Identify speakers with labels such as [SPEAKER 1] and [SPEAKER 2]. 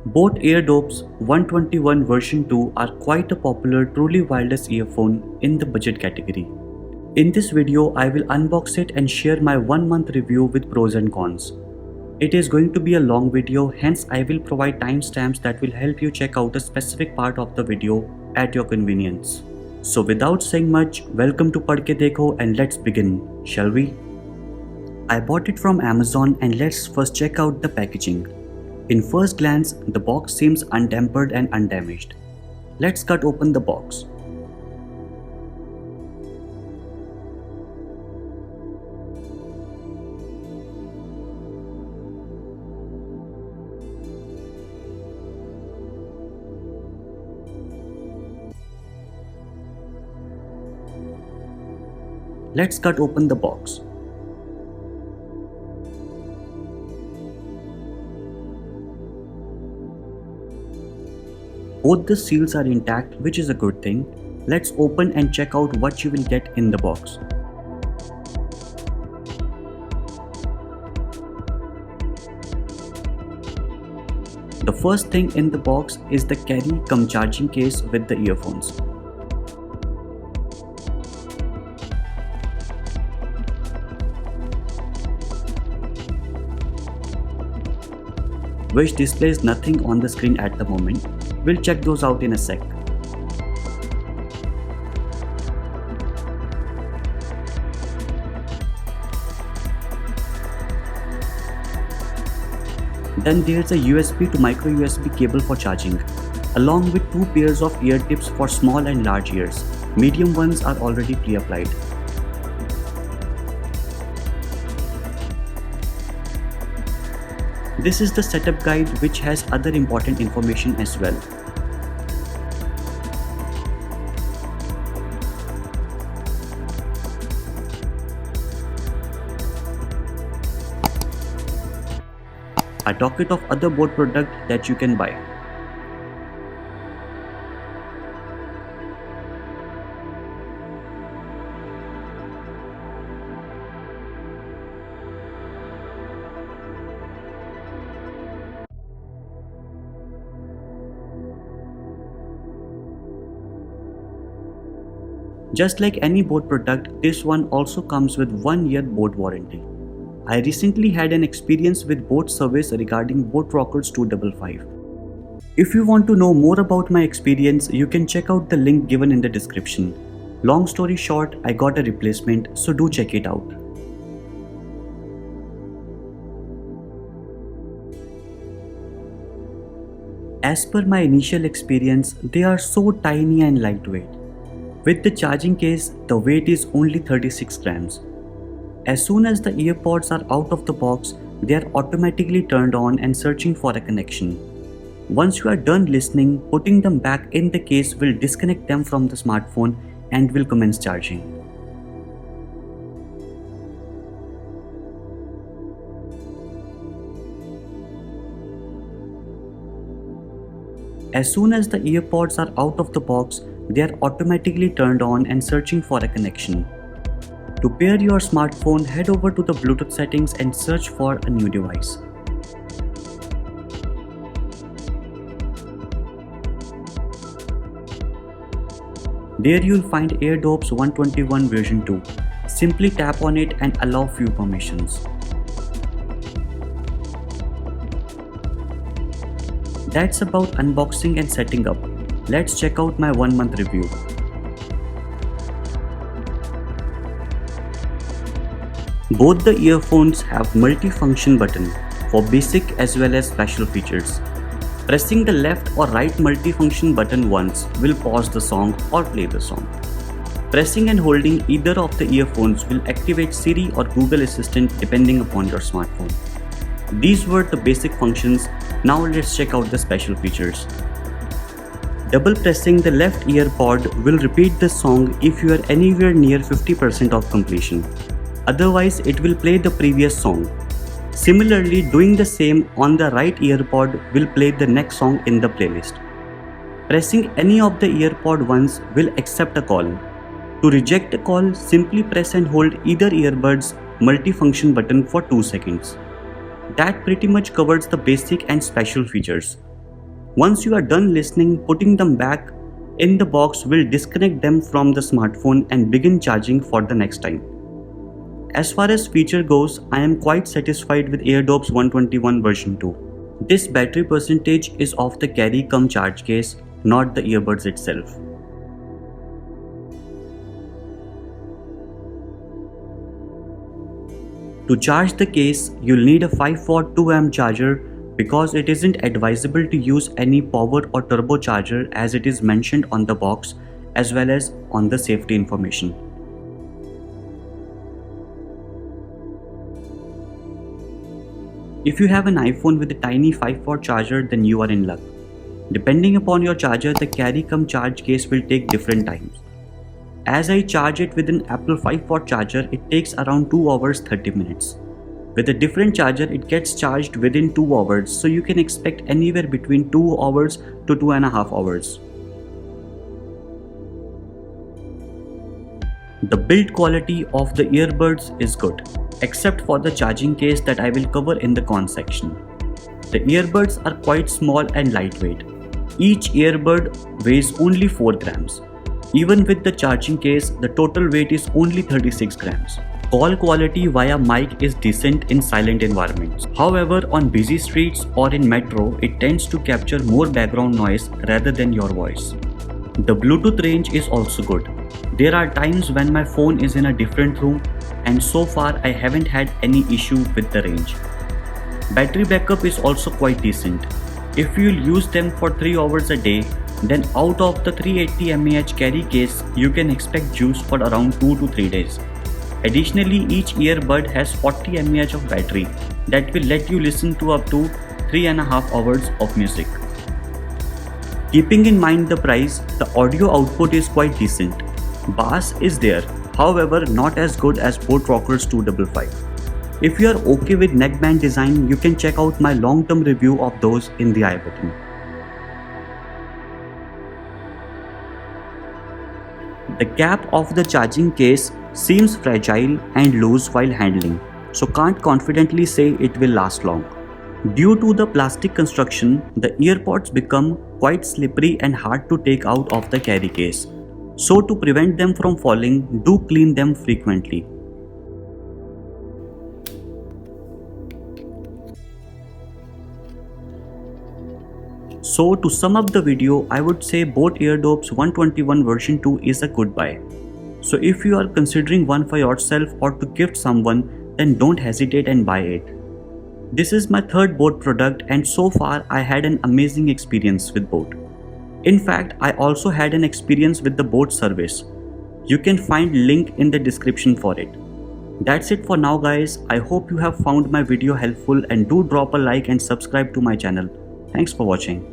[SPEAKER 1] Both AirDops 121 version 2 are quite a popular truly wireless earphone in the budget category. In this video, I will unbox it and share my 1 month review with pros and cons. It is going to be a long video, hence I will provide timestamps that will help you check out a specific part of the video at your convenience. So without saying much, welcome to Padke Dekho and let's begin, shall we? I bought it from Amazon and let's first check out the packaging. In first glance, the box seems untempered and undamaged. Let's cut open the box. Let's cut open the box. Both the seals are intact, which is a good thing. Let's open and check out what you will get in the box. The first thing in the box is the carry-cum-charging case with the earphones. Which displays nothing on the screen at the moment. We'll check those out in a sec. Then there's a USB to micro USB cable for charging, along with two pairs of ear tips for small and large ears. Medium ones are already pre-applied. This is the setup guide, which has other important information as well. A docket of other Boat products that you can buy. Just like any Boat product, this one also comes with 1 year Boat warranty. I recently had an experience with Boat service regarding Boat Rockers 255. If you want to know more about my experience, you can check out the link given in the description. Long story short, I got a replacement, so do check it out. As per my initial experience, they are so tiny and lightweight. With the charging case, the weight is only 36 grams. As soon as the earpods are out of the box, they are automatically turned on and searching for a connection. Once you are done listening, putting them back in the case will disconnect them from the smartphone and will commence charging. As soon as the earpods are out of the box, they are automatically turned on and searching for a connection. To pair your smartphone, head over to the Bluetooth settings and search for a new device. There you'll find AirDops 121 version 2. Simply tap on it and allow few permissions. That's about unboxing and setting up. Let's check out my 1 month review. Both the earphones have multi-function button for basic as well as special features. Pressing the left or right multi-function button once will pause the song or play the song. Pressing and holding either of the earphones will activate Siri or Google Assistant depending upon your smartphone. These were the basic functions. Now let's check out the special features. Double pressing the left ear pod will repeat the song if you are anywhere near 50% of completion. Otherwise, it will play the previous song. Similarly, doing the same on the right ear pod will play the next song in the playlist. Pressing any of the ear pod once will accept a call. To reject a call, simply press and hold either earbud's multifunction button for 2 seconds. That pretty much covers the basic and special features. Once you are done listening, putting them back in the box will disconnect them from the smartphone and begin charging for the next time. As far as feature goes, I am quite satisfied with AirDops 121 version 2. This battery percentage is of the carry cum charge case, not the earbuds itself. To charge the case, you'll need a 5-watt 2 amp charger because it isn't advisable to use any power or turbocharger as it is mentioned on the box as well as on the safety information. If you have an iPhone with a tiny 5-watt charger, then you are in luck. Depending upon your charger, the carry cum charge case will take different times. As I charge it with an Apple 5-watt charger, it takes around 2 hours 30 minutes. With a different charger, it gets charged within 2 hours, so you can expect anywhere between 2 hours to 2.5 hours. The build quality of the earbuds is good, except for the charging case that I will cover in the cons section. The earbuds are quite small and lightweight. Each earbud weighs only 4 grams. Even with the charging case, the total weight is only 36 grams. Call quality via mic is decent in silent environments. However, on busy streets or in metro, it tends to capture more background noise rather than your voice. The Bluetooth range is also good. There are times when my phone is in a different room, and so far I haven't had any issue with the range. Battery backup is also quite decent. If you'll use them for 3 hours a day, then out of the 380 mAh carry case, you can expect juice for around 2 to 3 days. Additionally, each earbud has 40 mAh of battery that will let you listen to up to 3.5 hours of music. Keeping in mind the price, the audio output is quite decent. Bass is there, however not as good as Boat Rockers 255. If you are okay with neckband design, you can check out my long-term review of those in the I button. The cap of the charging case seems fragile and loose while handling, so can't confidently say it will last long. Due to the plastic construction, the earpods become quite slippery and hard to take out of the carry case. So to prevent them from falling, do clean them frequently. So to sum up the video, I would say Boat AirDops 121 version 2 is a good buy. So if you are considering one for yourself or to gift someone, then don't hesitate and buy it. This is my third Boat product and so far I had an amazing experience with Boat. In fact, I also had an experience with the Boat service. You can find link in the description for it. That's it for now guys. I hope you have found my video helpful and do drop a like and subscribe to my channel. Thanks for watching.